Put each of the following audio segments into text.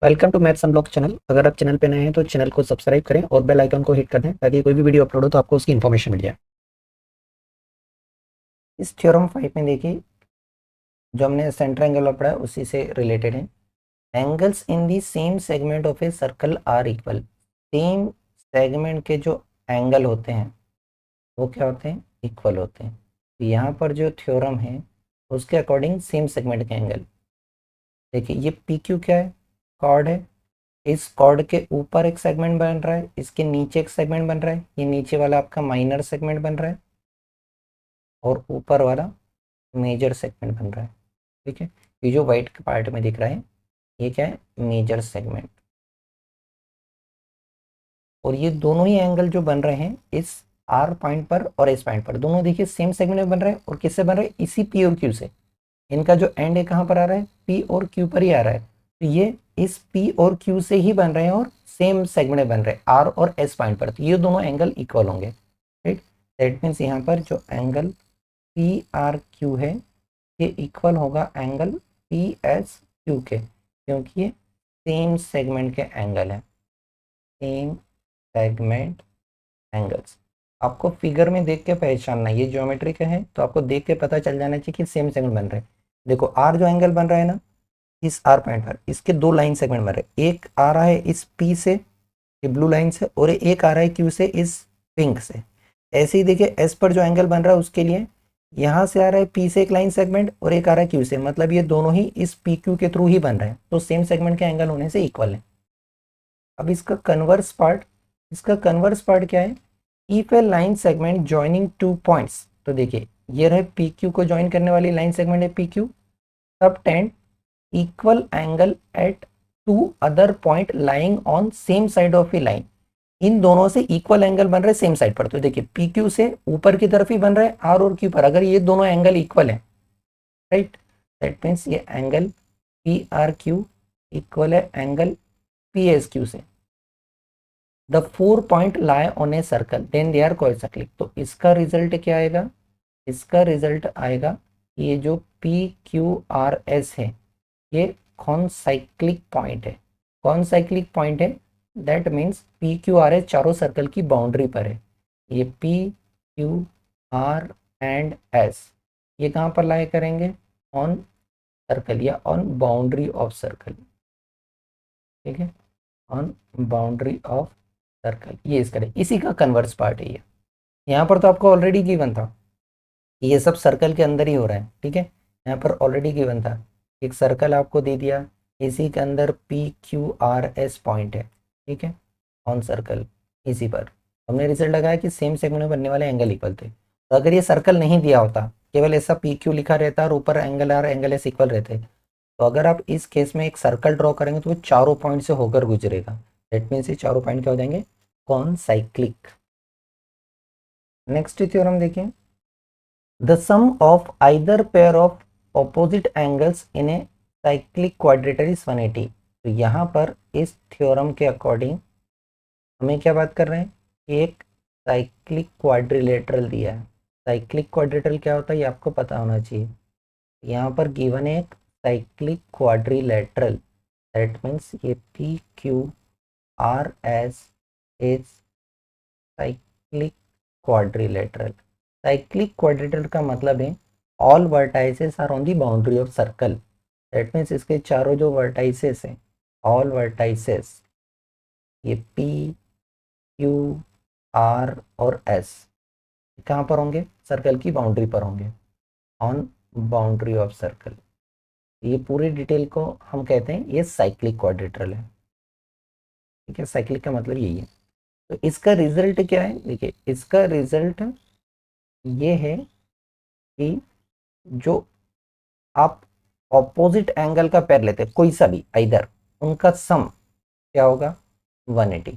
Welcome to maths unblock channel. अगर आप channel पे नए हैं तो चैनल को सब्सक्राइब करें और बेल आइकन को हिट कर दें ताकि कोई भी वीडियो अपलोड हो तो आपको उसकी इन्फॉर्मेशन मिल जाए। इस थ्योरम 5 में देखिए, जो हमने सेंटर एंगल पढ़ा है उसी से रिलेटेड है। Angles in the same segment of a circle are equal. Same segment के जो एंगल होते हैं वो क्या होते हैं? इक्वल होते हैं। तो यहाँ पर जो थ्योरम है उसके अकॉर्डिंग सेम सेगमेंट के एंगल, देखिए ये पी क्यू क्या है? कॉर्ड है। इस कॉर्ड के ऊपर एक सेगमेंट बन रहा है, इसके नीचे एक सेगमेंट बन रहा है, ये नीचे वाला आपका माइनर सेगमेंट बन रहा है और ऊपर वाला मेजर सेगमेंट बन रहा है। ठीक है, ये जो व्हाइट के पार्ट में दिख रहा है ये क्या है? Major segment. और ये दोनों ही एंगल जो बन रहे हैं इस आर पॉइंट पर और एस पॉइंट पर, दोनों देखिए सेम सेगमेंट में बन रहे हैं। और किससे बन रहे हैं? इसी पी और क्यू से। इनका जो एंड है कहाँ पर आ रहा है? पी और क्यू पर ही आ रहा है। तो ये इस पी और क्यू से ही बन रहे हैं और सेम सेगमेंट बन रहे हैं आर और एस पॉइंट पर। तो ये दोनों एंगल इक्वल होंगे। राइट, दैट मीन्स यहाँ पर जो एंगल पी आर क्यू है ये इक्वल होगा एंगल पी एस क्यू के, क्योंकि ये सेम सेगमेंट के एंगल है। सेम सेगमेंट एंगल्स आपको फिगर में देख के पहचानना है। ये ज्योमेट्री का है तो आपको देख के पता चल जाना चाहिए कि सेम सेगमेंट बन रहे हैं। देखो आर जो एंगल बन रहा है ना, इस आर पॉइंट पर इसके दो लाइन सेगमेंट बन रहे हैं। एक आ रहा है इस पी से, ये ब्लू लाइन से, और एक आ रहा है क्यू से, इस पिंक से। ऐसे ही देखिए एस पर जो एंगल बन रहा है उसके लिए यहाँ से आ रहा है पी से एक लाइन सेगमेंट और एक आ रहा है क्यू से, मतलब ये दोनों ही इस पी क्यू के थ्रू ही बन रहे हैं, तो सेम सेगमेंट के एंगल होने से इक्वल है। अब इसका कन्वर्स पार्ट क्या है? If A line segment joining two points, तो देखिए ये रहे पी क्यू को ज्वाइन करने वाली लाइन सेगमेंट है पी क्यू, तब tend equal angle at two other point lying on same side of a line. इन दोनों से इक्वल एंगल बन रहे सेम साइड पर। तो देखिए पी क्यू से ऊपर की तरफ ही बन रहे आर और क्यू पर, अगर ये दोनों एंगल इक्वल है, राइट, दैट मीन्स ये angle P R Q equal है एंगल पी एस क्यू से। The 4 point lie on a circle then they are concyclic. तो इसका रिजल्ट क्या आएगा? इसका रिजल्ट आएगा ये जो पी क्यू आर एस है ये कौन साइक्लिक पॉइंट है? कौन साइक्लिक पॉइंट है? That means P Q R S चारों सर्कल की बाउंड्री पर है। ये P Q are and S ये कहाँ पर लाई करेंगे? ऑन सर्कल या ऑन बाउंड्री ऑफ सर्कल। ठीक है, ऑन बाउंड्री ऑफ सर्कल, ये इसका इसी का कन्वर्स पार्ट है ये। यहाँ पर तो आपको ऑलरेडी गिवन था, ये सब सर्कल के अंदर ही हो रहा है। ठीक है, यहाँ पर ऑलरेडी गिवन था, एक सर्कल आपको दे दिया, इसी के अंदर P Q R S point है। ठीक है, ऑन सर्कल, इसी पर हमने रिजल्ट लगाया कि सेम सेगमेंट में बनने वाले एंगल इक्वल थे। तो अगर ये सर्कल नहीं दिया होता, केवल ऐसा पी क्यू लिखा रहता और ऊपर angle R angle S equal रहते, तो अगर आप इस केस में एक सर्कल ड्रॉ करेंगे तो वो चारों पॉइंट से होकर गुजरेगा। दैट मीन्स ये चारों पॉइंट क्या हो जाएंगे? Concyclic. नेक्स्ट थ्योरम देखिए, the sum of either pair of opposite angles in a cyclic quadrilateral is 180। तो यहाँ पर इस थ्योरम के अकॉर्डिंग हमें क्या बात कर रहे हैं? एक साइक्लिक क्वाड्रिलेटरल दिया है। साइक्लिक क्वाड्रिलेटरल क्या होता है ये आपको पता होना चाहिए। यहाँ पर गिवन है एक साइक्लिक क्वाड्रिलेटरल, दैट मीन्स ये P Q R S is cyclic quadrilateral. Cyclic quadrilateral का मतलब है all vertices are on the boundary of circle. That means इसके चारों जो वर्टाइसेस हैं, ऑल वर्टाइसेस, ये पी क्यू आर और एस कहाँ पर होंगे? सर्कल की बाउंड्री पर होंगे, ऑन बाउंड्री ऑफ सर्कल। ये पूरी डिटेल को हम कहते हैं ये साइक्लिक क्वाड्रिलेटरल है। ठीक है, साइक्लिक का मतलब यही है। तो इसका रिजल्ट क्या है? देखिए इसका रिजल्ट ये है कि जो आप ऑपोजिट एंगल का पेयर लेते हैं कोई सा भी इधर, उनका सम क्या होगा? 180।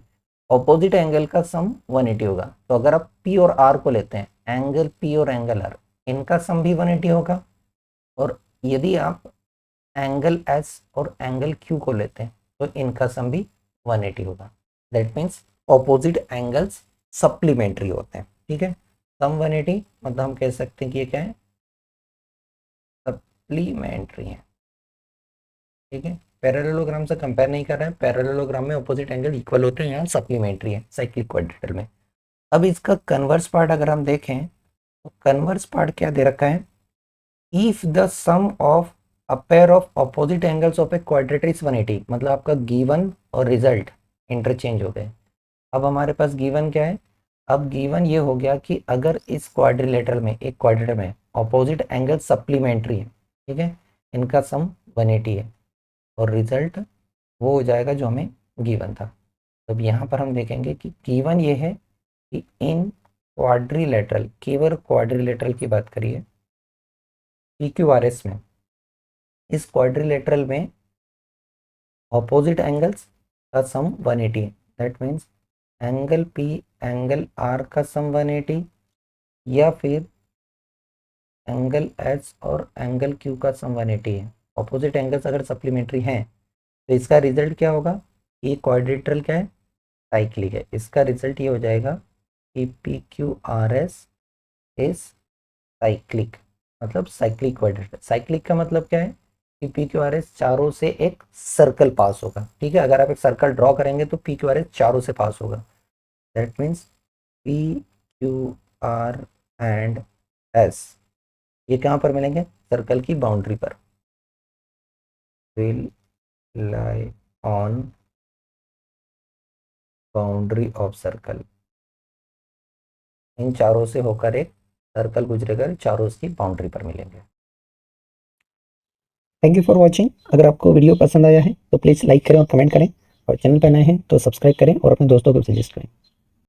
ऑपोजिट एंगल का सम 180 होगा। तो अगर आप पी और आर को लेते हैं, एंगल पी और एंगल आर, इनका सम भी 180 होगा। और यदि आप एंगल एस और एंगल क्यू को लेते हैं तो इनका सम भी 180 होगा। That means opposite angles supplementary होते हैं। ठीक है, सम 180 मतलब हम कह सकते हैं कि ये क्या है? सप्लीमेंट्री है। ठीक है, पैरेललोग्राम से कंपेयर नहीं कर रहे हैं, पैरेललोग्राम में ऑपोजिट एंगल इक्वल होते हैं, यहाँ सप्लीमेंट्री है साइक्लिक क्वाड्रेटल में। अब इसका कन्वर्स पार्ट अगर हम देखें तो कन्वर्स पार्ट क्या दे रखा है, if the sum of a pair of opposite angles of a quadrilateral is 180, मतलब आपका गिवन और रिजल्ट इंटरचेंज हो गए। अब हमारे पास गिवन क्या है, अब गिवन ये हो गया कि अगर इस क्वाड्रिलेटरल में, एक क्वाड्रेटर में ऑपोजिट एंगल सप्लीमेंट्री है, ठीक है, इनका सम 180 है, और रिजल्ट वो हो जाएगा जो हमें गिवन था। तो अब यहाँ पर हम देखेंगे कि गिवन ये है कि इन क्वाड्रिलेटरल, केवल क्वाड्रिलेटरल की बात करिए, PQRS में, इस क्वाड्रिलेटरल में ऑपोजिट एंगल्स का सम 180 है। That means angle P angle R का सम 180, या फिर एंगल S और एंगल Q का सम 180 है। ऑपोजिट एंगल्स अगर सप्लीमेंट्री हैं तो इसका रिजल्ट क्या होगा, ये क्वाड्रिलेटरल क्या है, साइक्लिक है। इसका रिजल्ट ये हो जाएगा कि PQRS इज साइक्लिक, मतलब साइक्लिक क्वाड्रेटर। साइक्लिक का मतलब क्या है कि PQRS चारों से एक सर्कल पास होगा, ठीक है। अगर आप एक सर्कल ड्रॉ करेंगे तो PQRS चारों से पास होगा। That means PQR and S ये कहाँ पर मिलेंगे, सर्कल की बाउंड्री पर, will lie on boundary of circle. इन चारों से होकर एक सर्कल गुजरेगा, चारों उसकी बाउंड्री पर मिलेंगे। Thank you for watching. अगर आपको वीडियो पसंद आया है तो प्लीज़ लाइक करें और कमेंट करें, और चैनल पर नए हैं तो सब्सक्राइब करें और अपने दोस्तों को सजेस्ट करें।